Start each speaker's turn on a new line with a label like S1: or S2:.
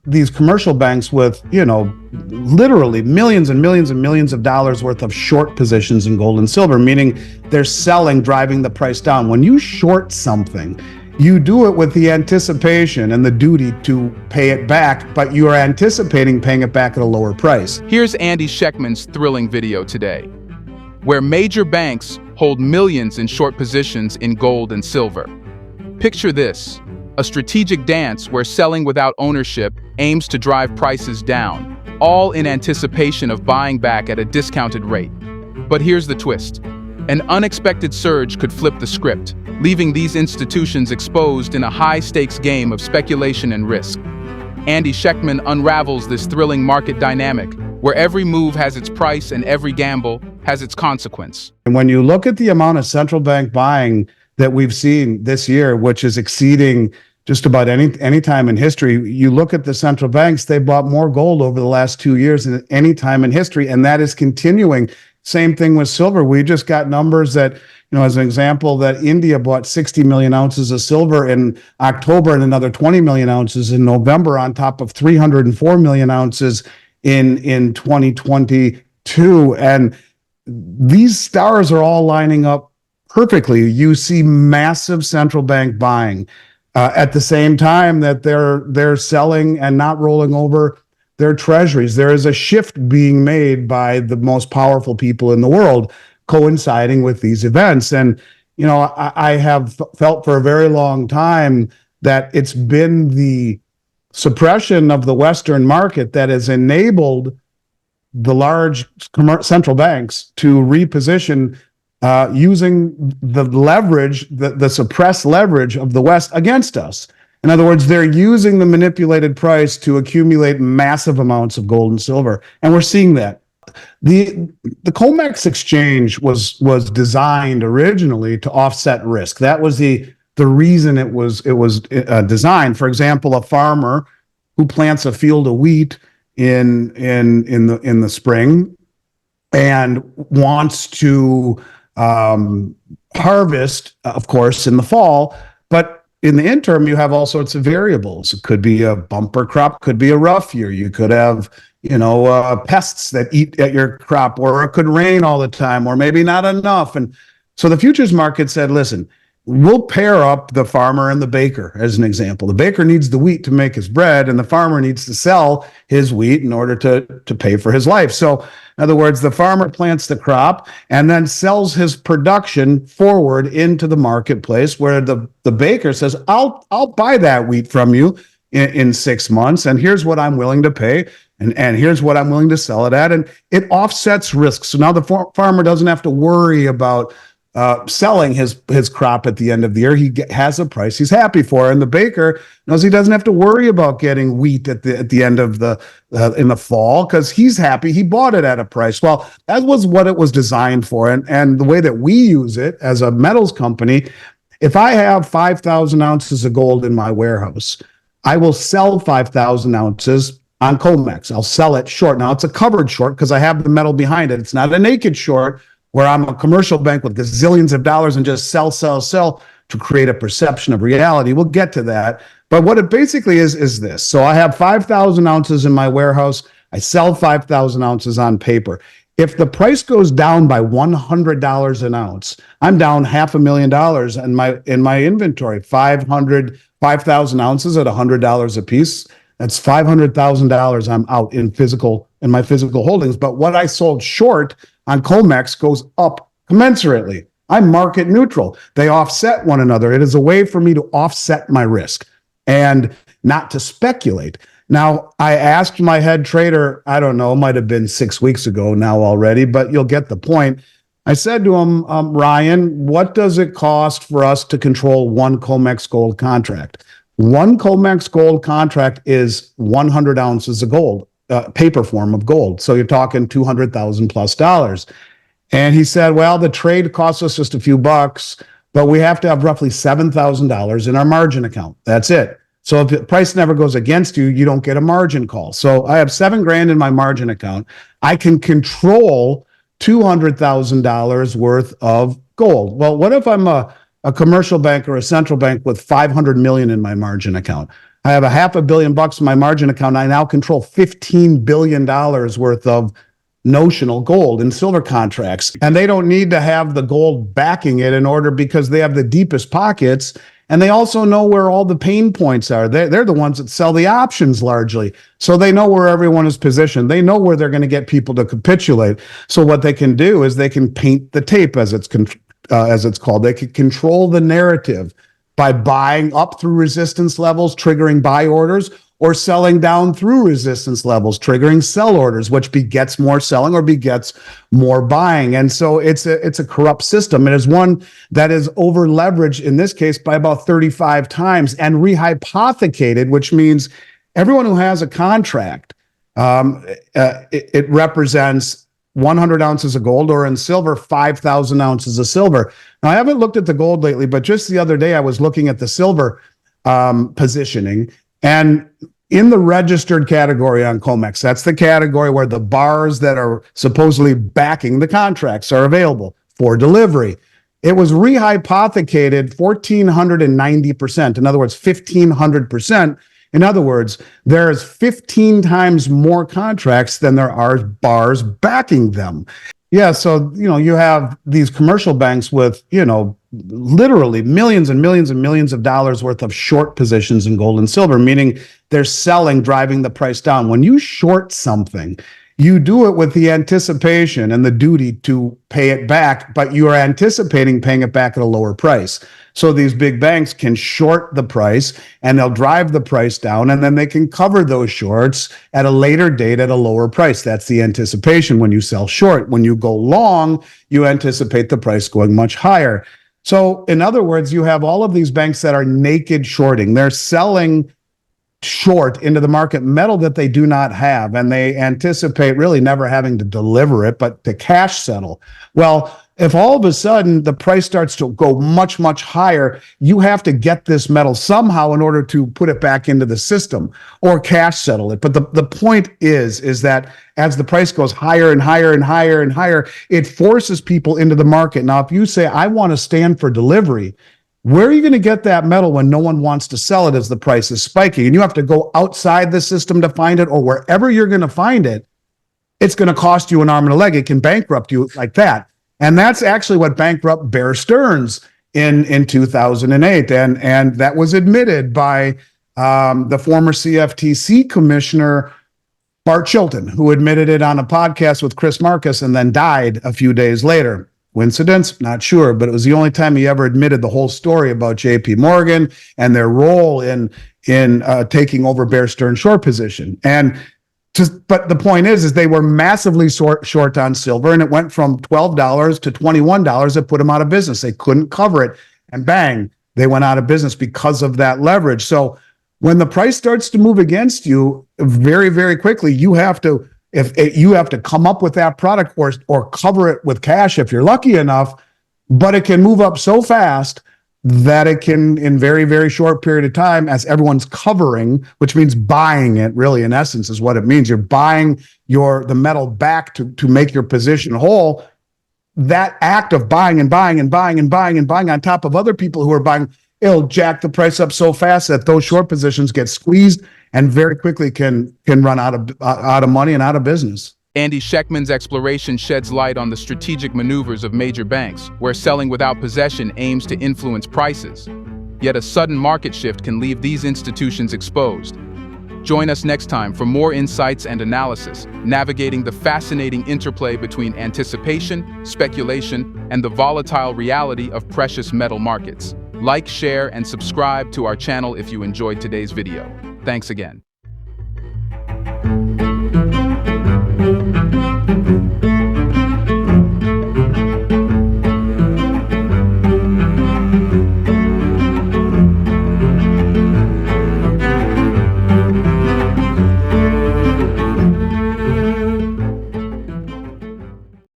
S1: these commercial banks with, literally millions and millions and millions of dollars worth of short positions in gold and silver, meaning they're selling, driving the price down. When you short something, you do it with the anticipation and the duty to pay it back, but you are anticipating paying it back at a lower price.
S2: Here's Andy Schectman's thrilling video today, where major banks hold millions in short positions in gold and silver. Picture this: a strategic dance where selling without ownership aims to drive prices down, all in anticipation of buying back at a discounted rate. But here's the twist: an unexpected surge could flip the script, leaving these institutions exposed in a high-stakes game of speculation and risk. Andy Schectman unravels this thrilling market dynamic, where every move has its price and every gamble has its consequence.
S1: And when you look at the amount of central bank buying that we've seen this year, which is exceeding just about any time in history, you look at the central banks, they bought more gold over the last 2 years than any time in history, and that is continuing. Same thing with silver. We just got numbers that, as an example, that India bought 60 million ounces of silver in October and another 20 million ounces in November, on top of 304 million ounces in 2022. And these stars are all lining up perfectly. You see massive central bank buying at the same time that they're selling and not rolling over their treasuries. There is a shift being made by the most powerful people in the world, coinciding with these events. And I have felt for a very long time that it's been the suppression of the Western market that has enabled the large central banks to reposition using the leverage, the suppressed leverage of the West against us. In other words, they're using the manipulated price to accumulate massive amounts of gold and silver, and we're seeing that. The COMEX exchange was designed originally to offset risk. That was the reason it was designed. For example, a farmer who plants a field of wheat in the spring and wants to harvest, of course, in the fall, but in the interim, you have all sorts of variables. It could be a bumper crop, could be a rough year. You could have, pests that eat at your crop, or it could rain all the time, or maybe not enough. And so the futures market said, listen, we'll pair up the farmer and the baker, as an example. The baker needs the wheat to make his bread, and the farmer needs to sell his wheat in order to pay for his life. So, in other words, the farmer plants the crop and then sells his production forward into the marketplace, where the baker says, I'll buy that wheat from you in 6 months, and here's what I'm willing to pay, and here's what I'm willing to sell it at. And it offsets risk. So now the farmer doesn't have to worry about selling his crop at the end of the year. He has a price he's happy for, and the baker knows he doesn't have to worry about getting wheat at the end of in the fall, because he's happy he bought it at a price. Well, that was what it was designed for, and the way that we use it as a metals company, if I have 5,000 ounces of gold in my warehouse, I will sell 5,000 ounces on COMEX. I'll sell it short. Now, it's a covered short because I have the metal behind it. It's not a naked short where I'm a commercial bank with gazillions of dollars and just sell to create a perception of reality. We'll get to that. But what it basically is this. So I have 5,000 ounces in my warehouse. I sell 5,000 ounces on paper. If the price goes down by $100 an ounce, I'm down $500,000 in my inventory. 5,000 ounces at $100 a piece. That's $500,000 I'm out in my physical holdings. But what I sold short on COMEX goes up commensurately. I'm market neutral. They offset one another. It is a way for me to offset my risk and not to speculate. Now, I asked my head trader, I don't know, might have been 6 weeks ago now already, but you'll get the point. I said to him, Ryan, what does it cost for us to control one COMEX gold contract? One COMEX gold contract is 100 ounces of gold, paper form of gold. So you're talking $200,000 plus. And he said, well, the trade costs us just a few bucks, but we have to have roughly $7,000 in our margin account. That's it. So if the price never goes against you, you don't get a margin call. So I have $7,000 in my margin account. I can control $200,000 worth of gold. Well, what if I'm a commercial bank or a central bank with 500 million in my margin account? I have a $500 million in my margin account. I now control $15 billion worth of notional gold and silver contracts. And they don't need to have the gold backing it in order, because they have the deepest pockets. And they also know where all the pain points are. They're the ones that sell the options largely. So they know where everyone is positioned. They know where they're going to get people to capitulate. So what they can do is they can paint the tape, as it's called. They can control the narrative by buying up through resistance levels, triggering buy orders, or selling down through resistance levels, triggering sell orders, which begets more selling or begets more buying. And so it's a corrupt system. It is one that is over leveraged in this case by about 35 times and rehypothecated, which means everyone who has a contract, it represents 100 ounces of gold, or in silver, 5,000 ounces of silver. Now, I haven't looked at the gold lately, but just the other day I was looking at the silver positioning. And in the registered category on COMEX, that's the category where the bars that are supposedly backing the contracts are available for delivery. It was rehypothecated 1,490%. In other words, 1,500%. In other words, there's 15 times more contracts than there are bars backing them. Yeah, so, you have these commercial banks with, literally millions and millions and millions of dollars worth of short positions in gold and silver, meaning they're selling, driving the price down. When you short something, you do it with the anticipation and the duty to pay it back, but you are anticipating paying it back at a lower price. So these big banks can short the price and they'll drive the price down, and then they can cover those shorts at a later date at a lower price. That's the anticipation when you sell short. When you go long, you anticipate the price going much higher. So in other words, you have all of these banks that are naked shorting. They're selling short into the market metal that they do not have, and they anticipate really never having to deliver it, but to cash settle. Well, if all of a sudden the price starts to go much, much higher, you have to get this metal somehow in order to put it back into the system or cash settle it. But the point is that as the price goes higher and higher and higher and higher, it forces people into the market. Now, if you say, I want to stand for delivery, where are you going to get that metal when no one wants to sell it as the price is spiking? And you have to go outside the system to find it, or wherever you're going to find it, it's going to cost you an arm and a leg. It can bankrupt you like that. And that's actually what bankrupted Bear Stearns in 2008. And that was admitted by the former CFTC commissioner, Bart Chilton, who admitted it on a podcast with Chris Marcus and then died a few days later. Coincidence? Not sure, but it was the only time he ever admitted the whole story about JP Morgan and their role in taking over Bear Stearns' short position. But the point is they were massively short on silver, and it went from $12 to $21. It put them out of business. They couldn't cover it, and bang, they went out of business because of that leverage. So when the price starts to move against you very, very quickly, you have to come up with that product or cover it with cash if you're lucky enough. But it can move up so fast that it can, in very, very short period of time, as everyone's covering, which means buying it, really, in essence, is what it means. You're buying the metal back to make your position whole. That act of buying and buying and buying and buying and buying on top of other people who are buying, it'll jack the price up so fast that those short positions get squeezed and very quickly can run out of money and out of business.
S2: Andy Schectman's exploration sheds light on the strategic maneuvers of major banks, where selling without possession aims to influence prices. Yet a sudden market shift can leave these institutions exposed. Join us next time for more insights and analysis, navigating the fascinating interplay between anticipation, speculation, and the volatile reality of precious metal markets. Like, share, and subscribe to our channel if you enjoyed today's video. Thanks again.